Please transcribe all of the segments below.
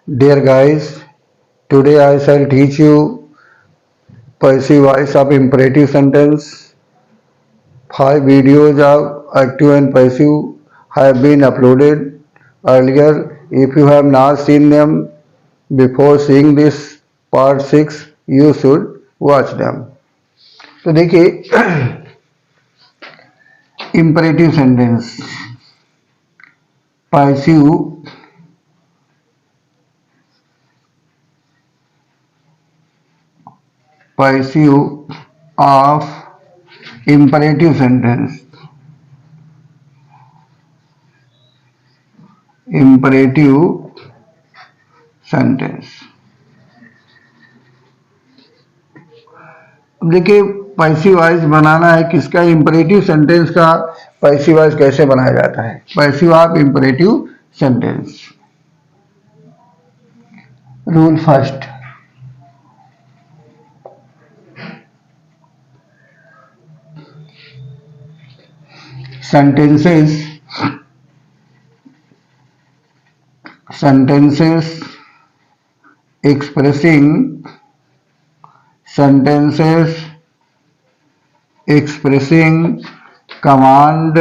Dear guys, today I shall teach you passive voice of imperative sentence. 5 videos of active and passive have been uploaded earlier. If you have not seen them before seeing this part 6, you should watch them. तो देखिए imperative sentence passive of imperative sentence अब देखिए passive voice बनाना है किसका, imperative sentence का passive voice कैसे बनाया जाता है। Passive of imperative sentence. Rule first, sentences expressing command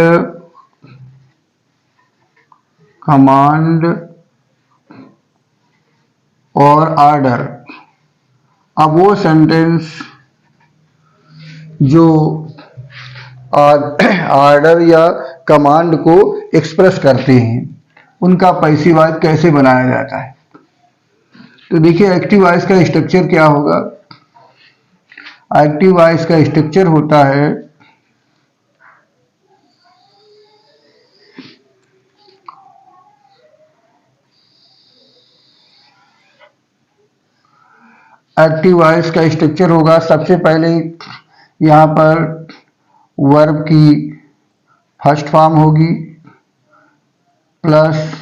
और ऑर्डर। अब वो सेंटेंस जो ऑर्डर या कमांड को एक्सप्रेस करते हैं उनका पैसिव वॉइस कैसे बनाया जाता है। तो देखिए एक्टिव वॉइस का स्ट्रक्चर क्या होगा। एक्टिव वॉइस का स्ट्रक्चर होता है होगा सबसे पहले यहां पर वर्ब की फर्स्ट फॉर्म होगी प्लस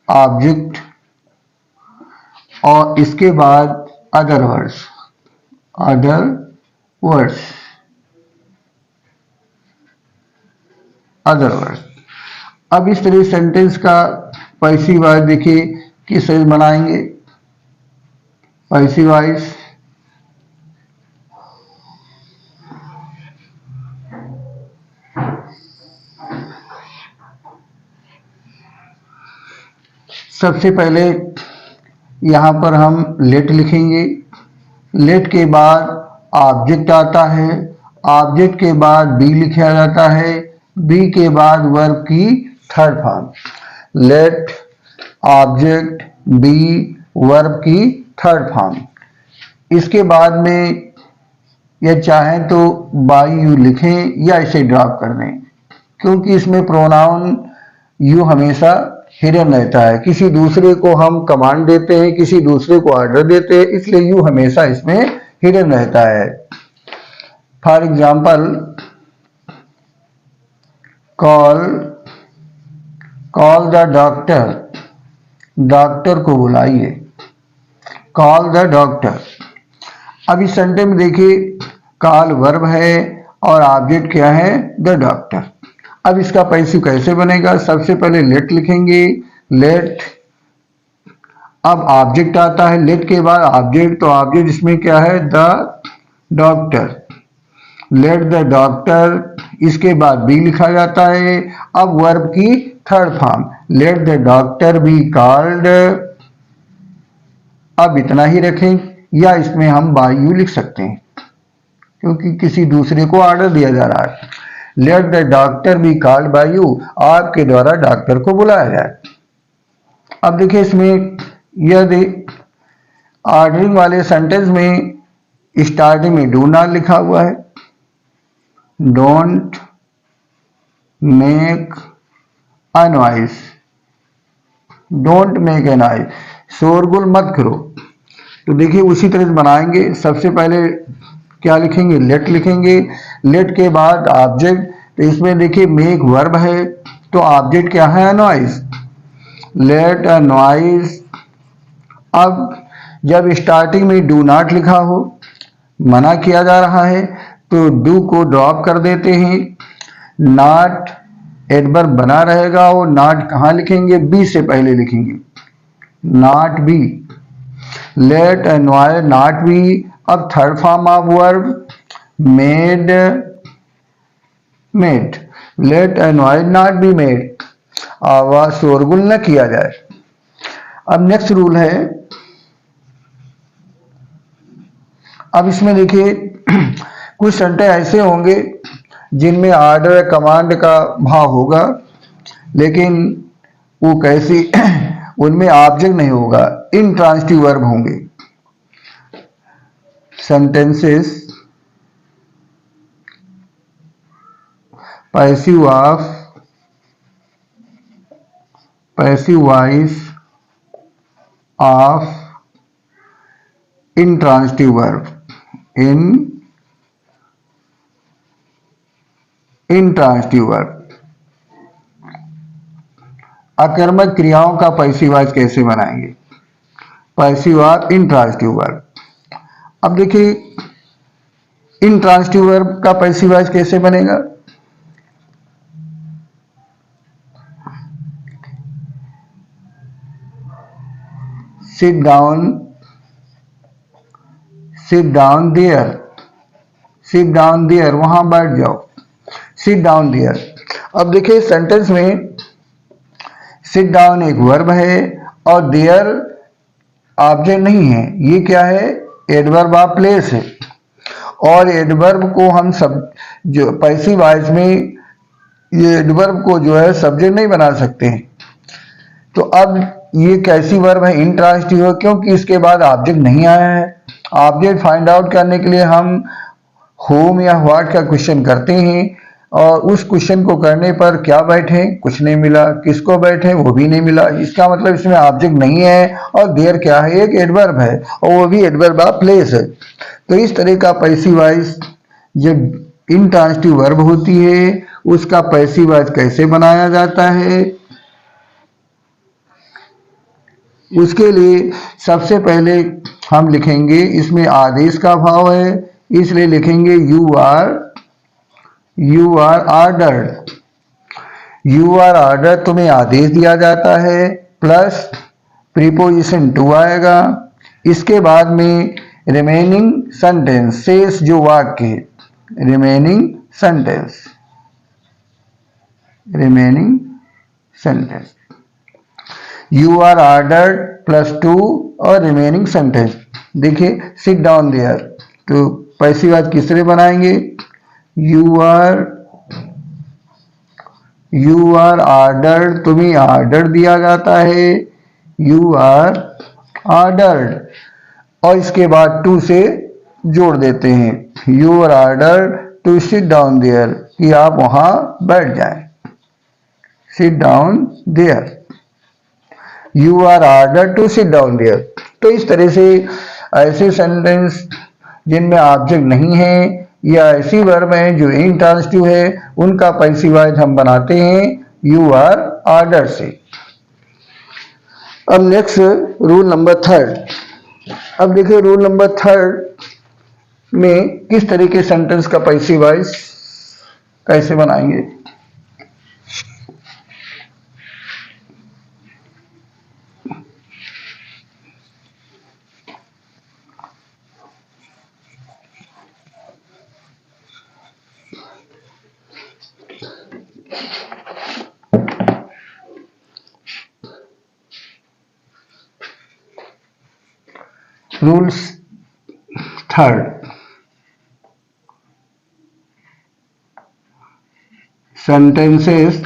ऑब्जेक्ट और इसके बाद अदर वर्ड्स। अब इस तरह सेंटेंस का पैसिव वॉइस देखिए किस तरह बनाएंगे। पैसिव वॉइस सबसे पहले यहां पर हम लेट लिखेंगे। लेट के बाद ऑब्जेक्ट आता है, ऑब्जेक्ट के बाद बी लिखा जाता है, बी के बाद वर्ब की third form. Let object be verb की थर्ड फॉर्म। इसके बाद में या चाहें तो बाई यू लिखें या इसे ड्रॉप कर दें, क्योंकि इसमें प्रोनाउन यू हमेशा हिडन रहता है। किसी दूसरे को हम कमांड देते हैं, किसी दूसरे को ऑर्डर देते हैं, इसलिए यू हमेशा इसमें हिडन रहता है। For example call the doctor, doctor को बुलाइए। Call the doctor. अब इस सेंटेंस में देखिए कॉल वर्ब है और ऑब्जेक्ट क्या है, द डॉक्टर। अब इसका पैसिव कैसे बनेगा। सबसे पहले लेट लिखेंगे। लेट, अब ऑब्जेक्ट आता है, लेट के बाद ऑब्जेक्ट, तो ऑब्जेक्ट इसमें क्या है, the doctor. Let the doctor, इसके बाद बी लिखा जाता है। अब वर्ब की third form, let the doctor be called. अब इतना ही रखें या इसमें हम बाय यू लिख सकते हैं, क्योंकि किसी दूसरे को ऑर्डर दिया जा रहा है। Let the doctor be called by you, आपके द्वारा डॉक्टर को बुलाया जाए। अब देखिए इसमें यदि ऑर्डरिंग वाले सेंटेंस में स्टार्टिंग में डू नॉट लिखा हुआ है। Don't make a noise, don't make a noise, शोरगुल मत करो। तो देखिए उसी तरह से बनाएंगे। सबसे पहले क्या लिखेंगे, लेट लिखेंगे। लेट के बाद ऑब्जेक्ट, तो इसमें देखिए मेक वर्ब है, तो ऑब्जेक्ट क्या है, नॉइज। Late a noise. अब जब स्टार्टिंग में डू नॉट लिखा हो, मना किया जा रहा है, तो डू को ड्रॉप कर देते हैं। नॉट एडवर्ब बना रहेगा और नॉट कहाँ लिखेंगे, बी से पहले लिखेंगे। Not be, let and Y not be. अब third form of verb made, made, let and Y not be made, आवाज शोरगुल न किया जाए। अब नेक्स्ट रूल है, अब इसमें देखिए कुछ सेंटेंस ऐसे होंगे जिनमें ऑर्डर कमांड का भाव होगा, लेकिन वो कैसी उनमें ऑब्जेक्ट नहीं होगा, इंट्रांसिटिव वर्ब होंगे। Sentences passive of, passive voice of intransitive verb, intransitive verb. अकर्मक क्रियाओं का पैसिव वॉइस कैसे बनाएंगे, पैसिव ऑफ इंट्रांसिटिव वर्ब। अब देखिए इंट्रांसिटिव वर्ब का पैसिव वॉइस कैसे बनेगा, sit down, sit down there, sit down there, वहां बैठ जाओ, सिट डाउन देयर। अब देखिए सेंटेंस में सिट डाउन एक वर्ब है और देयर ऑब्जेक्ट नहीं है, ये क्या है, एडवर्ब ऑफ प्लेस है। और एडवर्ब को हम सब जो पैसिव वॉइस में ये एडवर्ब को जो है सब्जेक्ट नहीं बना सकते हैं। तो अब ये कैसी वर्ब है, इंट्रांसिटिव है, क्योंकि इसके बाद ऑब्जेक्ट नहीं आया है। ऑब्जेक्ट फाइंड आउट करने के लिए हम होम या व्हाट का क्वेश्चन करते हैं, और उस क्वेश्चन को करने पर क्या बैठे, कुछ नहीं मिला, किसको बैठे वो भी नहीं मिला। इसका मतलब इसमें ऑब्जेक्ट नहीं है, और देयर क्या है, एक एडवर्ब है, और वो भी एडवर्ब ऑफ प्लेस है। तो इस तरह का पैसिव वॉइस जब इंट्रांसिटिव वर्ब होती है उसका पैसिव वॉइस कैसे बनाया जाता है, उसके लिए सबसे पहले हम लिखेंगे, इसमें आदेश का भाव है, इसलिए लिखेंगे you are ordered, you are order, तुम्हें आदेश दिया जाता है, प्लस प्रीपोजिशन टू आएगा। इसके बाद में रिमेनिंग सेंटेंस, शेष जो वाक्य है, remaining sentence, remaining sentence, you are ordered plus to और रिमेनिंग सेंटेंस। देखिए सिट डाउन देयर, तो पैसिव वॉइस किस तरह बनाएंगे, यू आर ऑर्डर्ड, तुम्हें ऑर्डर दिया जाता है, यू आर ऑर्डर्ड, और इसके बाद टू से जोड़ देते हैं, you are ordered to sit down there, कि आप वहां बैठ जाएं, sit down there, you are ordered to sit down there. तो इस तरह से ऐसे सेंटेंस जिनमें ऑब्जेक्ट नहीं है या ऐसी वर्ब है जो इंट्रांसिटिव है, उनका पैसिव वॉइस हम बनाते हैं यू आर ऑर्डर से। अब नेक्स्ट रूल नंबर थर्ड। अब देखिए रूल नंबर थर्ड में किस तरीके सेंटेंस का पैसिव वॉइस कैसे बनाएंगे। रूल्स थर्ड, sentences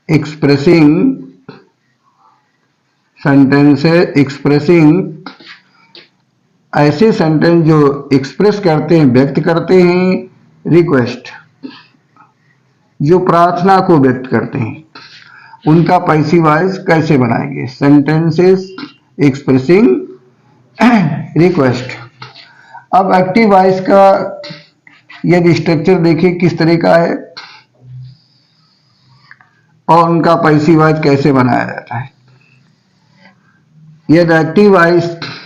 expressing ऐसे सेंटेंस जो एक्सप्रेस करते हैं, व्यक्त करते हैं, रिक्वेस्ट जो प्रार्थना को व्यक्त करते हैं, उनका पैसिव वॉइस कैसे बनाएंगे, सेंटेंसेस एक्सप्रेसिंग रिक्वेस्ट। अब एक्टिव वॉइस का यदि स्ट्रक्चर देखिए किस तरह का है और उनका पैसिव वॉइस कैसे बनाया जाता है। यदि एक्टिव वॉइस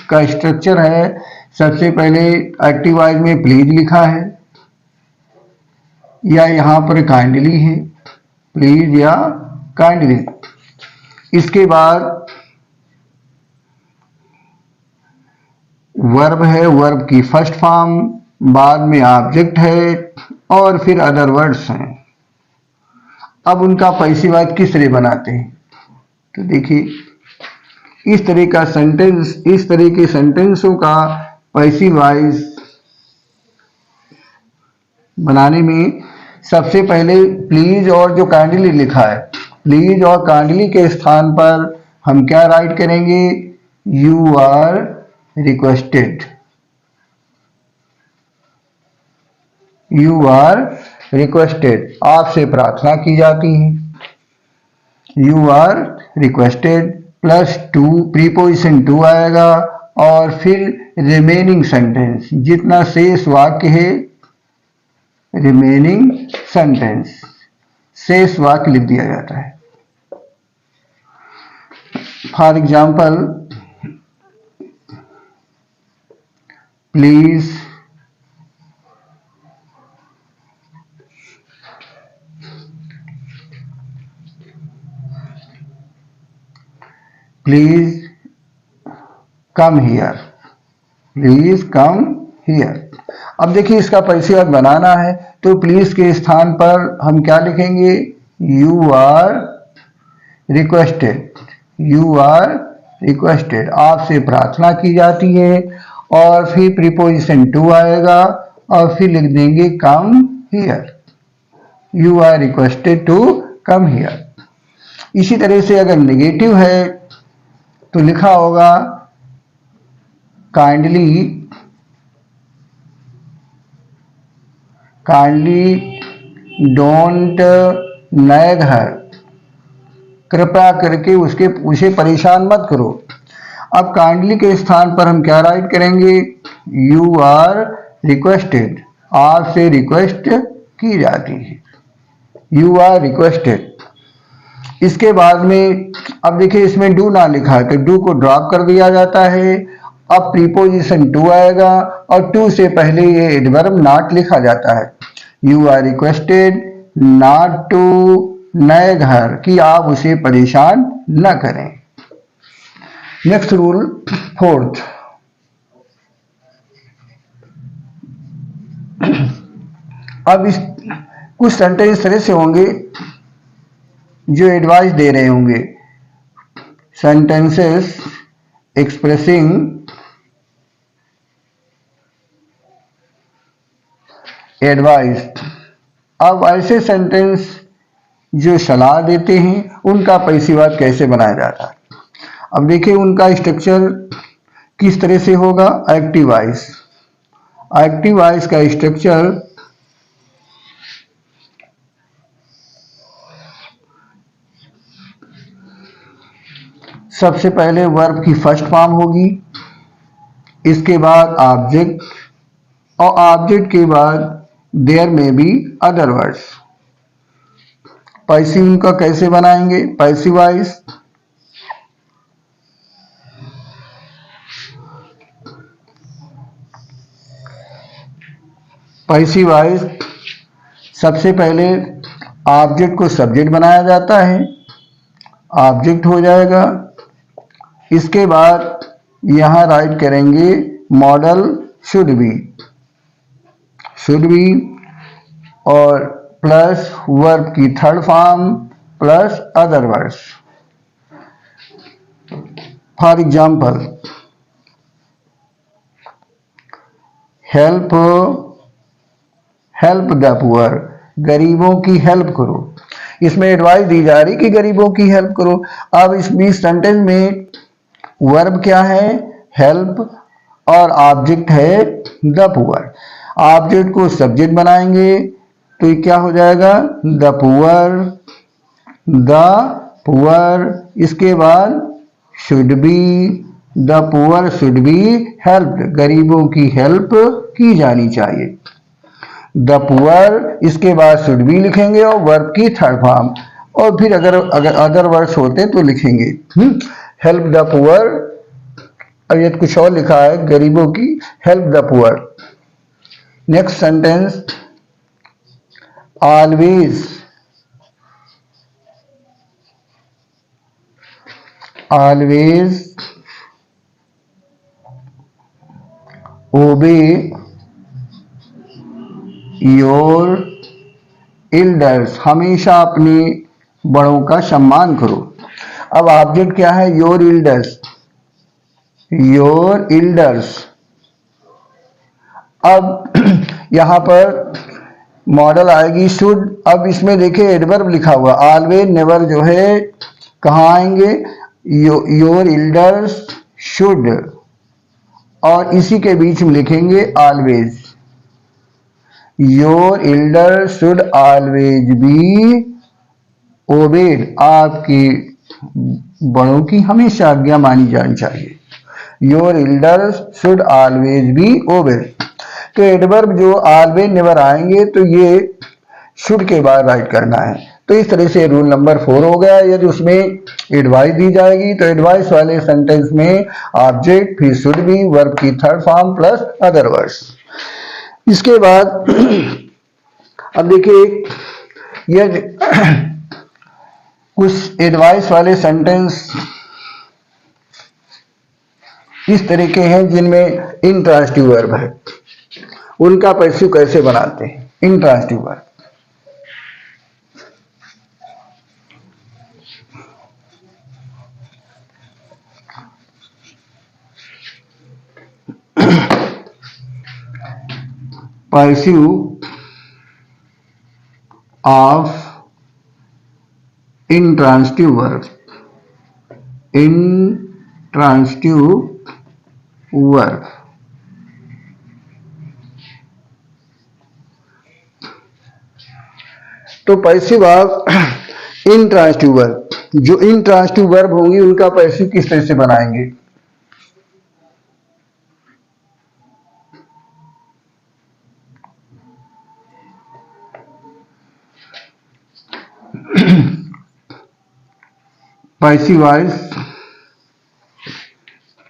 का स्ट्रक्चर है, सबसे पहले एक्टिव वॉइस में प्लीज लिखा है, या यहाँ पर काइंडली है, प्लीज या काइंडली। इसके बाद वर्ब है, वर्ब की फर्स्ट फॉर्म, बाद में ऑब्जेक्ट है और फिर अदर वर्ड्स हैं। अब उनका पैसिव किस तरह बनाते हैं, तो देखिए इस तरह का सेंटेंस, इस तरह के सेंटेंसों का पैसिव वॉइस बनाने में सबसे पहले प्लीज और जो काइंडली लिखा है, प्लीज और काइंडली के स्थान पर हम क्या राइट करेंगे, you are requested, you are requested, आपसे प्रार्थना की जाती है। You are requested plus to, preposition to आएगा और फिर रिमेनिंग सेंटेंस, जितना शेष वाक्य है, रिमेनिंग सेंटेंस, शेष वाक्य लिख दिया जाता है। For example, please please come here, please come here. अब देखिए इसका पैसिव बनाना है तो प्लीज के स्थान पर हम क्या लिखेंगे, you are requested, you are requested, आपसे प्रार्थना की जाती है और फिर प्रीपोजिशन टू आएगा और फिर लिख देंगे come here, you are requested to come here. इसी तरह से अगर नेगेटिव है तो लिखा होगा kindly, kindly don't nag her, कृपया करके उसे परेशान मत करो। अब काइंडली के स्थान पर हम क्या राइट करेंगे, यू आर रिक्वेस्टेड, आपसे रिक्वेस्ट की जाती है, यू आर रिक्वेस्टेड। इसके बाद में अब देखिए इसमें डू ना लिखा है तो डू को ड्रॉप कर दिया जाता है। अब प्रीपोजिशन टू आएगा और टू से पहले ये एडवर्ब नॉट लिखा जाता है, you are requested not to nag her, कि आप उसे परेशान न करें। नेक्स्ट रूल, फोर्थ, अब इस कुछ सेंटेंस इस तरह से होंगे जो एडवाइस दे रहे होंगे, सेंटेंसेस एक्सप्रेसिंग एडवाइस। अब ऐसे सेंटेंस जो सलाह देते हैं उनका पैसिव कैसे बनाया जाता है। अब देखिए उनका स्ट्रक्चर किस तरह से होगा, एक्टिव वॉइस, एक्टिव वॉइस का स्ट्रक्चर सबसे पहले वर्ब की फर्स्ट फॉर्म होगी, इसके बाद ऑब्जेक्ट और ऑब्जेक्ट के बाद देयर में बी अदर वर्ड्स। पैसिव उनका कैसे बनाएंगे, पैसिव वॉइस पैसिव वॉइस सबसे पहले ऑब्जेक्ट को सब्जेक्ट बनाया जाता है, ऑब्जेक्ट हो जाएगा। इसके बाद यहां राइट करेंगे model should be, should be और प्लस वर्ब की third form plus other words. For example, help, help the poor, गरीबों की हेल्प करो। इसमें एडवाइस दी जा रही कि गरीबों की हेल्प करो। अब इस सेंटेंस में वर्ब क्या है, हेल्प और ऑब्जेक्ट है द पुअर। ऑब्जेक्ट को सब्जेक्ट बनाएंगे तो ये क्या हो जाएगा, द पुअर, द पुअर। इसके बाद should be, the poor should be helped, गरीबों की हेल्प की जानी चाहिए। द पुअर, इसके बाद शुड बी लिखेंगे और वर्ब की थर्ड फॉर्म, और फिर अगर अदर वर्ड्स होते तो लिखेंगे हेल्प द पुअर। अब ये कुछ और लिखा है, गरीबों की help the poor. Next sentence, always, always obey your elders, हमेशा अपने बड़ों का सम्मान करो। अब ऑब्जेक्ट क्या है? Your elders, your elders. अब यहां पर मॉडल आएगी शुड। अब इसमें देखिए एडवर्ब लिखा हुआ, ऑलवेज नेवर जो है कहाँ आएंगे? योर एल्डर्स शुड, और इसी के बीच में लिखेंगे always. Your elder should always be obeyed, आपकी बड़ों की हमेशा आज्ञा मानी जानी चाहिए। Your elders should always be obeyed. तो एडवर्ब जो ऑलवेज नेवर आएंगे तो ये शुड के बाद राइट करना है। तो इस तरह से रूल नंबर 4 हो गया। यदि उसमें एडवाइस दी जाएगी तो एडवाइस वाले सेंटेंस में ऑब्जेक्ट फिर शुड बी, वर्ब की third form plus other words. इसके बाद अब देखिए यदि कुछ एडवाइस वाले सेंटेंस इस तरह के हैं जिनमें इंट्रांसिटिव वर्ब है, उनका पैसिव कैसे बनाते हैं? Intransitive verb, passive of intransitive verb, intransitive verb. तो पैसिव ऑफ इंट्रांसिटिव वर्ब, जो इंट्रांसिटिव वर्ब होंगी उनका पैसिव किस तरह से बनाएंगे? पैसिव वॉइस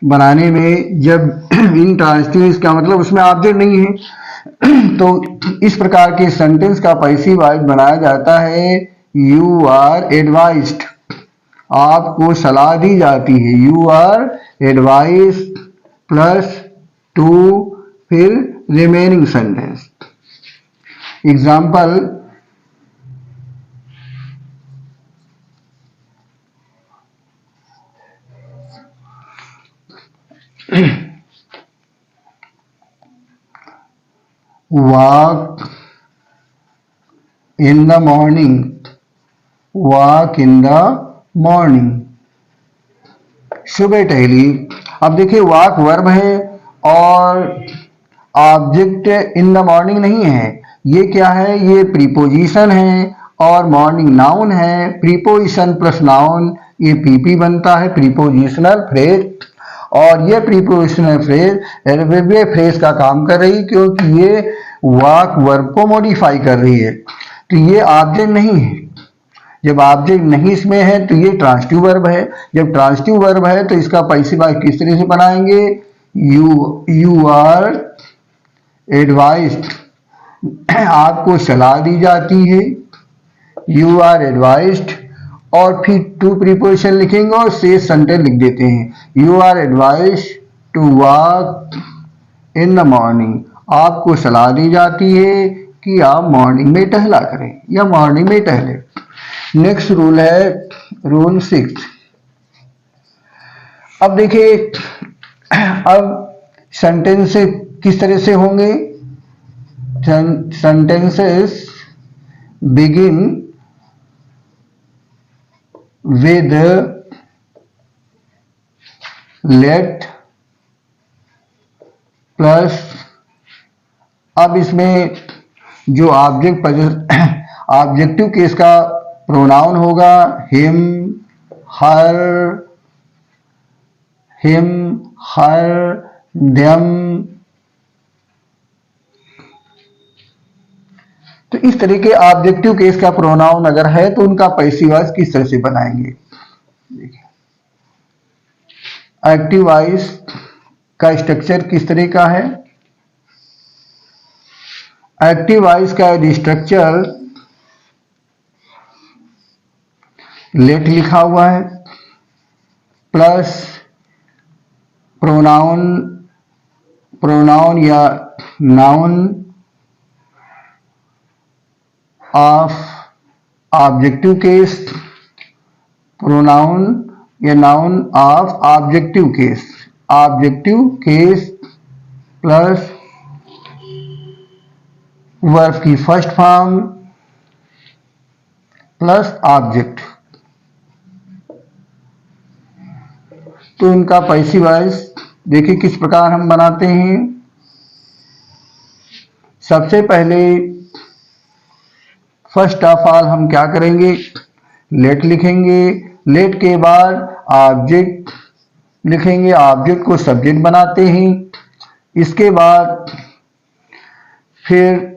बनाने में जब इंट्रांसिटिव, इसका मतलब उसमें ऑब्जेक्ट नहीं है, तो इस प्रकार के सेंटेंस का पैसिव वॉइस बनाया जाता है यू आर एडवाइज्ड, आपको सलाह दी जाती है। You are advised plus to फिर remaining sentence. Example, walk in the morning, walk in the morning, सुबह टहली। अब देखिए वॉक वर्ब है और ऑब्जेक्ट इन द मॉर्निंग नहीं है, ये क्या है? ये प्रीपोजिशन है और मॉर्निंग नाउन है। प्रीपोजिशन प्लस नाउन ये पीपी बनता है, प्रीपोजिशनल फ्रेज। और ये प्रीपोजिशनल फ्रेज एडवर्बियल फ्रेज का काम कर रही, क्योंकि ये वॉक वर्ब को मॉडिफाई कर रही है। तो ये ऑब्जेक्ट नहीं है। जब ऑब्जेक्ट नहीं इसमें है तो ये ट्रांसिटिव वर्ब है। जब ट्रांसिटिव वर्ब है तो इसका पैसिव वॉइस किस तरह से बनाएंगे? यू आर एडवाइज्ड, आपको सलाह दी जाती है। यू आर एडवाइज्ड और फिर टू प्रीपोजिशन लिखेंगे और शेष सेंटेंस लिख देते हैं। You are advised to walk in the morning, आपको सलाह दी जाती है कि आप मॉर्निंग में टहला करें या मॉर्निंग में टहलें। नेक्स्ट रूल है रूल 6। अब देखिए अब सेंटेंस किस तरह से होंगे? Sentences begin with late plus, अब इसमें जो ऑब्जेक्टिव केस का प्रोनाउन होगा हिम, हर, देम। तो इस तरह के ऑब्जेक्टिव केस का प्रोनाउन अगर है तो उनका पैसिव वॉइस किस तरह से बनाएंगे? एक्टिव वॉइस का स्ट्रक्चर किस तरह का है? एक्टिव वॉइस का स्ट्रक्चर लेट लिखा हुआ है प्लस प्रोनाउन, प्रोनाउन या noun of objective case, pronoun या noun of objective case, objective case plus verb की फर्स्ट फॉर्म प्लस ऑब्जेक्ट। तो इनका पैसिव वॉइस देखिए किस प्रकार हम बनाते हैं। सबसे पहले फर्स्ट ऑफ ऑल हम क्या करेंगे, लेट लिखेंगे, लेट के बाद ऑब्जेक्ट लिखेंगे, ऑब्जेक्ट को सब्जेक्ट बनाते हैं। इसके बाद फिर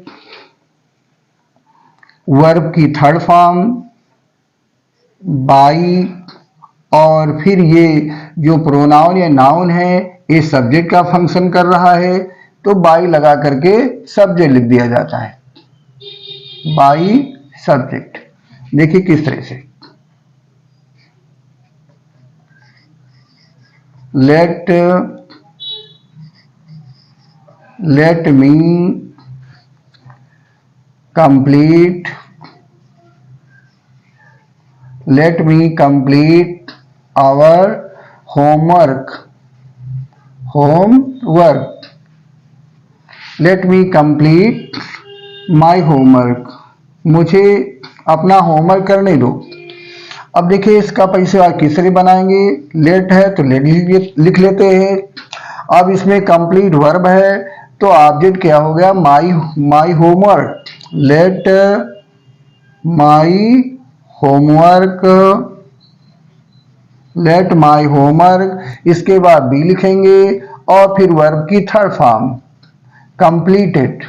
वर्ब की थर्ड फॉर्म बाई, और फिर ये जो प्रोनाउन या नाउन है ये सब्जेक्ट का फंक्शन कर रहा है, तो बाई लगा करके सब्जेक्ट लिख दिया जाता है, बाई सब्जेक्ट। देखिए किस तरह से, let me complete, let me complete our homework, let me complete my homework, मुझे अपना होमवर्क करने दो। अब देखिए इसका पैसे किस तरह बनाएंगे, लेट है तो लेट लिख लेते हैं। अब इसमें कंप्लीट वर्ब है तो ऑब्जेक्ट क्या हो गया, my homework, late my homework, late my homework. इसके बाद बी लिखेंगे और फिर वर्ब की third form completed,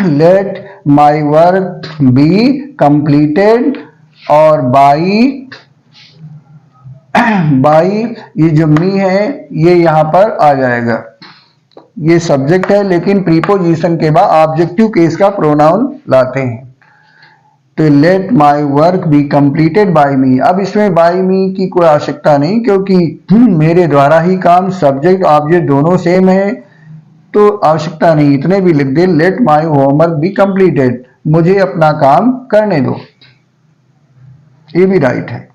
late my work be completed, और बाई ये जो मी है ये यहां पर आ जाएगा, ये सब्जेक्ट है लेकिन प्रीपोजिशन के बाद ऑब्जेक्टिव केस का प्रोनाउन लाते हैं। तो let my work be completed by me. अब इसमें बाय मी की कोई आवश्यकता नहीं क्योंकि मेरे द्वारा ही काम, सब्जेक्ट ऑब्जेक्ट दोनों सेम है, तो आवश्यकता नहीं, इतने भी लिख दे, let my homework be completed, मुझे अपना काम करने दो, ये भी राइट है।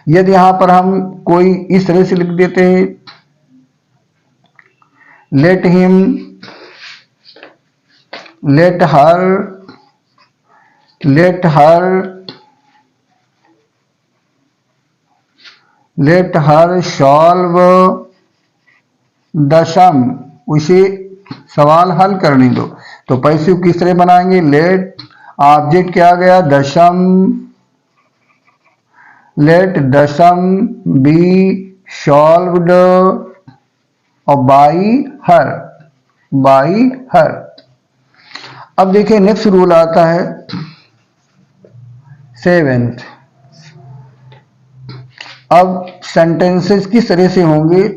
यदि यहां पर हम कोई इस तरह से लिख देते हैं, let him, let her, let her solve the sum, उसे सवाल हल करने दो। तो पैसिव किस तरह बनाएंगे, लेट ऑब्जेक्ट क्या गया, the sum, let the sum be solved और बाई हर। अब देखिए नेक्स्ट रूल आता है 7th। अब सेंटेंसेस किस तरह से होंगे,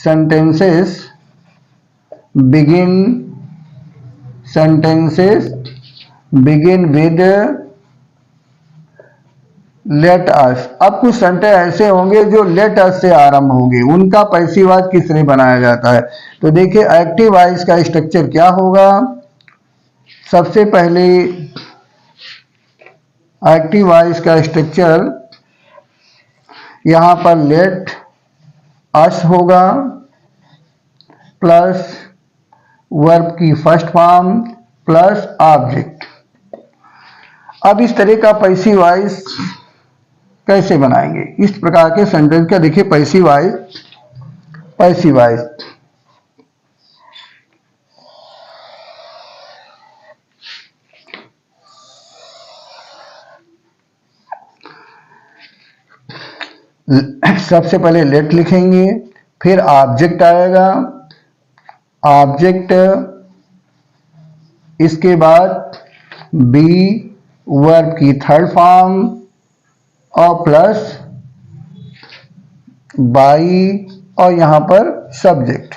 sentences begin with let us. अब कुछ सेंटेंस ऐसे होंगे जो लेट अस से आरंभ होंगे, उनका पैसिव वॉइस किस तरह बनाया जाता है। तो देखिए एक्टिव वॉइस का स्ट्रक्चर क्या होगा, सबसे पहले एक्टिव वॉइस का स्ट्रक्चर यहां पर लेट अस होगा प्लस वर्ब की फर्स्ट फॉर्म प्लस ऑब्जेक्ट। अब इस तरह का पैसिव वॉइस कैसे बनाएंगे, इस प्रकार के सेंटेंस का देखिए पैसिव वॉइस सबसे पहले लेट लिखेंगे, फिर ऑब्जेक्ट आएगा, ऑब्जेक्ट, इसके बाद बी वर्ब की थर्ड फॉर्म और प्लस बाई और यहां पर सब्जेक्ट।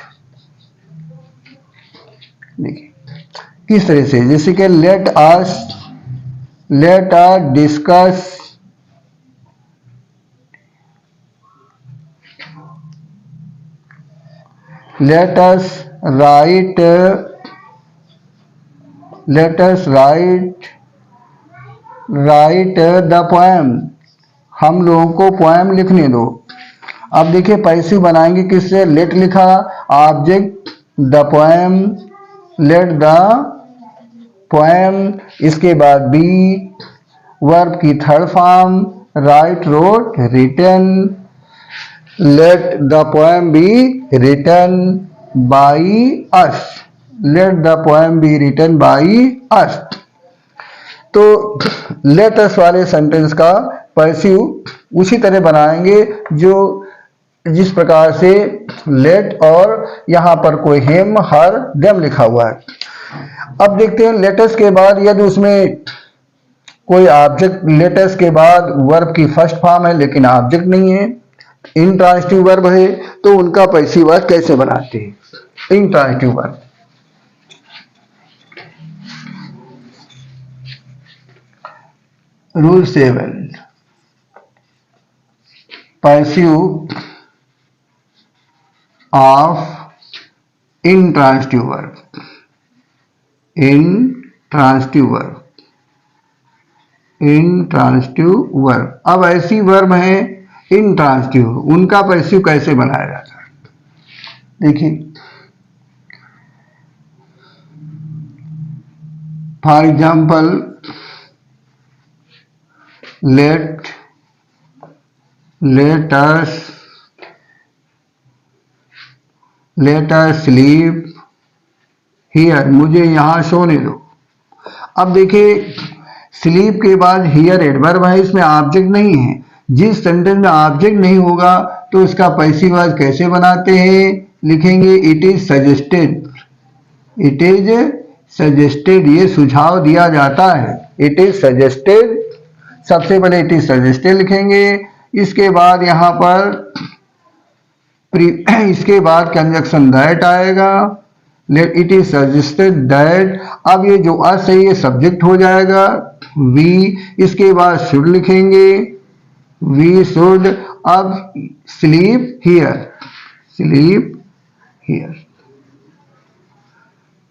देखिए किस तरह से, जैसे कि let us discuss let us write the poem। हम लोगों को पोएम लिखने दो। अब देखिए पैसिव बनाएंगे किससे? लेट लिखा, object the poem, let the poem, इसके बाद बी, वर्ब की third form, right wrote written, let the poem be written by us, let the poem be written by us. तो लेट अस वाले सेंटेंस का passive उसी तरह बनाएंगे जो जिस प्रकार से लेट और यहां पर कोई हिम, हर, देम लिखा हुआ है। अब देखते हैं लेटस के बाद यदि उसमें कोई ऑब्जेक्ट, लेटस के बाद वर्ब की फर्स्ट फॉर्म है लेकिन ऑब्जेक्ट नहीं है, इंट्रांजिटिव वर्ब है, तो उनका पैसिव वर्ब कैसे बनाते हैं? Intransitive verb, rule 7, passive of intransitive verb, intransitive verb, intransitive verb. अब ऐसी वर्ब है इंट्रांजिटिव, उनका पैसिव कैसे बनाया जाता है? देखिए for example let us sleep here, मुझे यहां सोने दो। अब देखिए स्लीप के बाद हियर एडवर्ब है, इसमें ऑब्जेक्ट नहीं है। जिस सेंटेंस में ऑब्जेक्ट नहीं होगा तो उसका पैसिव वॉइस कैसे बनाते हैं? लिखेंगे it is suggested, it is suggested, ये सुझाव दिया जाता है, इट इज सजेस्टेड। सबसे पहले इट इज सजेस्टेड लिखेंगे, इसके बाद यहां पर इसके बाद कंजक्शन दैट आएगा, इट इज सजेस्टेड दैट। अब ये जो अस है ये सब्जेक्ट हो जाएगा, वी, इसके बाद शुड लिखेंगे, वी शुड। अब sleep here, sleep here,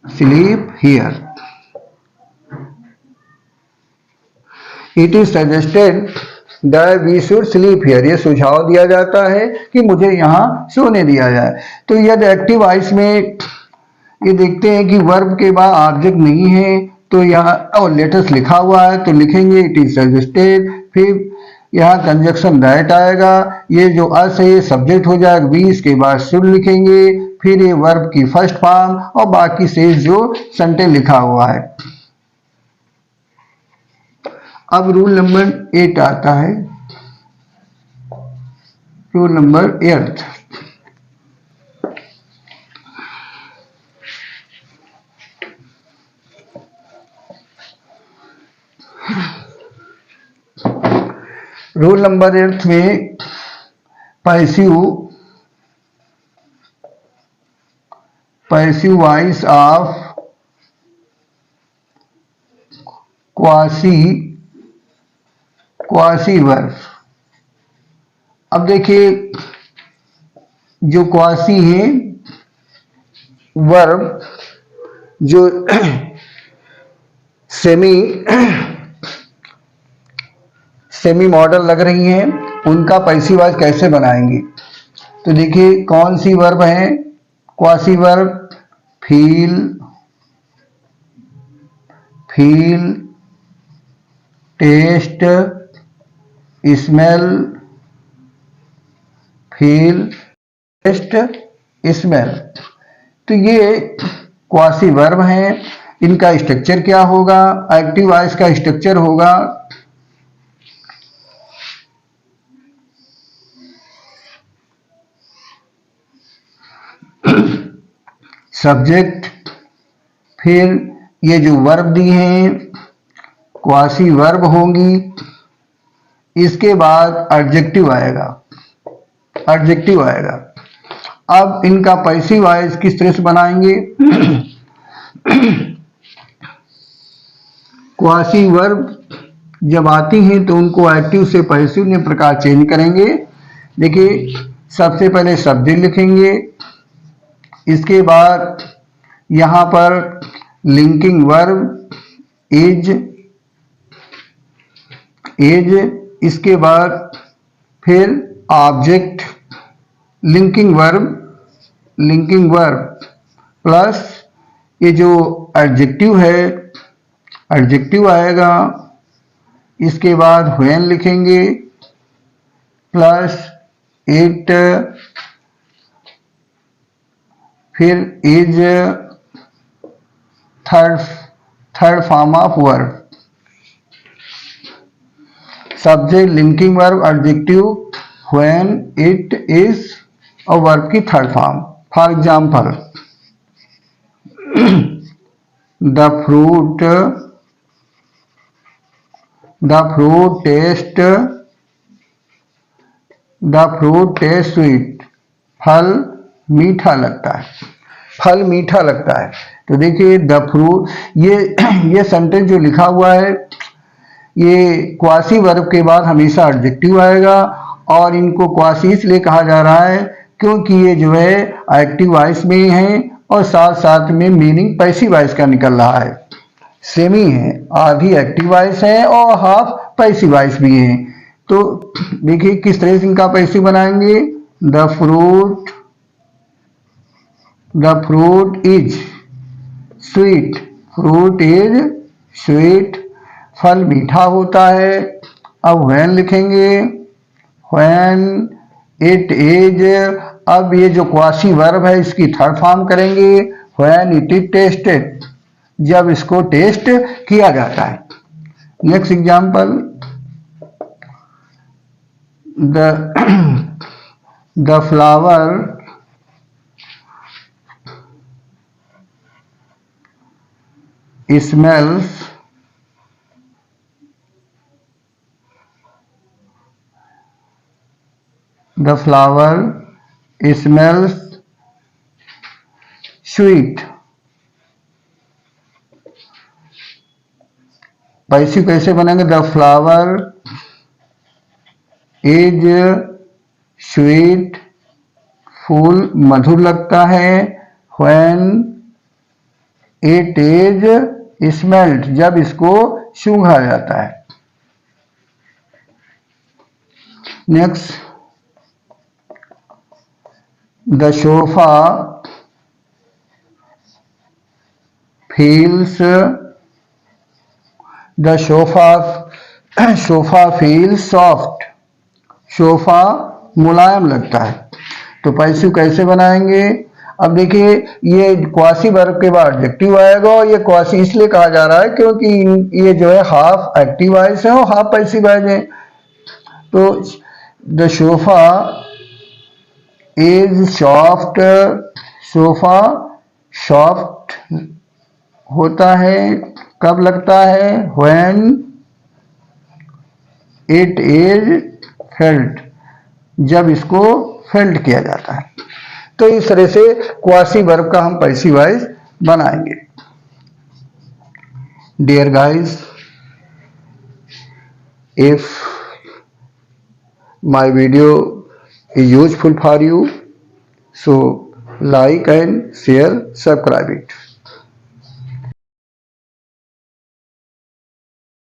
sleep here. It is suggested that we should sleep here, ये सुझाव दिया जाता है कि मुझे यहां सोने दिया जाए। तो यदि एक्टिव वॉइस में ये देखते हैं कि वर्ब के बाद ऑब्जेक्ट नहीं है तो यहाँ और लेटेस्ट लिखा हुआ है तो लिखेंगे इट इज सजेस्टेड, फिर यहाँ कंजक्शन दैट आएगा, ये जो अस है ये सब्जेक्ट हो जाएगा, बी, इसके बाद शुड लिखेंगे, फिर ये वर्ब की फर्स्ट फॉर्म और बाकी से जो सेंटेंस लिखा हुआ है। अब रूल नंबर 8 आता है, रूल नंबर 8। रूल नंबर 8 में passive voice of quasi verb. अब देखिए जो क्वासी है वर्ब जो सेमी मॉडल लग रही हैं उनका पैसिव वॉइस कैसे बनाएंगे? तो देखिए कौन सी वर्ब है quasi verb? Feel, taste, smell, feel, taste, smell. तो ये क्वासी वर्ब हैं। इनका स्ट्रक्चर क्या होगा? एक्टिव वॉइस का स्ट्रक्चर होगा सब्जेक्ट, फिर ये जो वर्ब दी हैं क्वासी वर्ब होंगी, इसके बाद एडजेक्टिव आएगा, एडजेक्टिव आएगा। अब इनका पैसिव वॉइस किस तरह से बनाएंगे? क्वासी वर्ब जब आती हैं तो उनको एक्टिव से पैसिव में प्रकार चेंज करेंगे। देखिए सबसे पहले सब्जेक्ट लिखेंगे, इसके बाद यहाँ पर लिंकिंग वर्ब इज, इसके बाद फिर ऑब्जेक्ट लिंकिंग वर्ब प्लस ये जो एडजेक्टिव है, एडजेक्टिव आएगा। इसके बाद व्हेन लिखेंगे प्लस इट, फिर is third form of verb. Subject linking verb adjective when it is और वर्ब की third form. For example the fruit test sweet, फल मीठा लगता है, फल मीठा लगता है। तो देखिए द फ्रूट, ये सेंटेंस जो लिखा हुआ है ये क्वासी वर्ब के बाद हमेशा एडजेक्टिव आएगा, और इनको क्वासी इसलिए कहा जा रहा है क्योंकि ये जो है एक्टिव वॉइस में है और साथ साथ में मीनिंग पैसिव वॉइस का निकल रहा है, सेमी है, आधी एक्टिव वॉइस है और हाफ पैसिव वॉइस भी है। तो देखिए किस तरह से इनका पैसिव बनाएंगे। The fruit is sweet, fruit is sweet, फल मीठा होता है। अब व्हेन लिखेंगे, व्हेन इट इज, अब ये जो क्वासी वर्ब है इसकी थर्ड फॉर्म करेंगे, व्हेन इट इज टेस्टेड, जब इसको टेस्ट किया जाता है। Next example, the flower smells sweet। Passive कैसे बनेंगे। द फ्लावर इज स्वीट, फूल मधुर लगता है। व्हेन इट इज स्मेल्ड, जब इसको सूंघा जाता है। Next, the sofa feels soft, sofa मुलायम लगता है। तो पैसिव कैसे बनाएंगे। अब देखिए ये क्वासी वर्ब के बाद एडजेक्टिव आएगा, और ये क्वासी इसलिए कहा जा रहा है क्योंकि ये जो है हाफ एक्टिव वॉइस है और हाफ पैसिव वॉइस है। तो the sofa is soft, sofa soft होता है, कब लगता है। व्हेन इट इज फेल्ट, जब इसको फेल्ट किया जाता है। तो इस तरह से क्वासी वर्ब का हम पैसिव वॉइस बनाएंगे। Dear guys, if my video is useful for you, so like and share, subscribe it.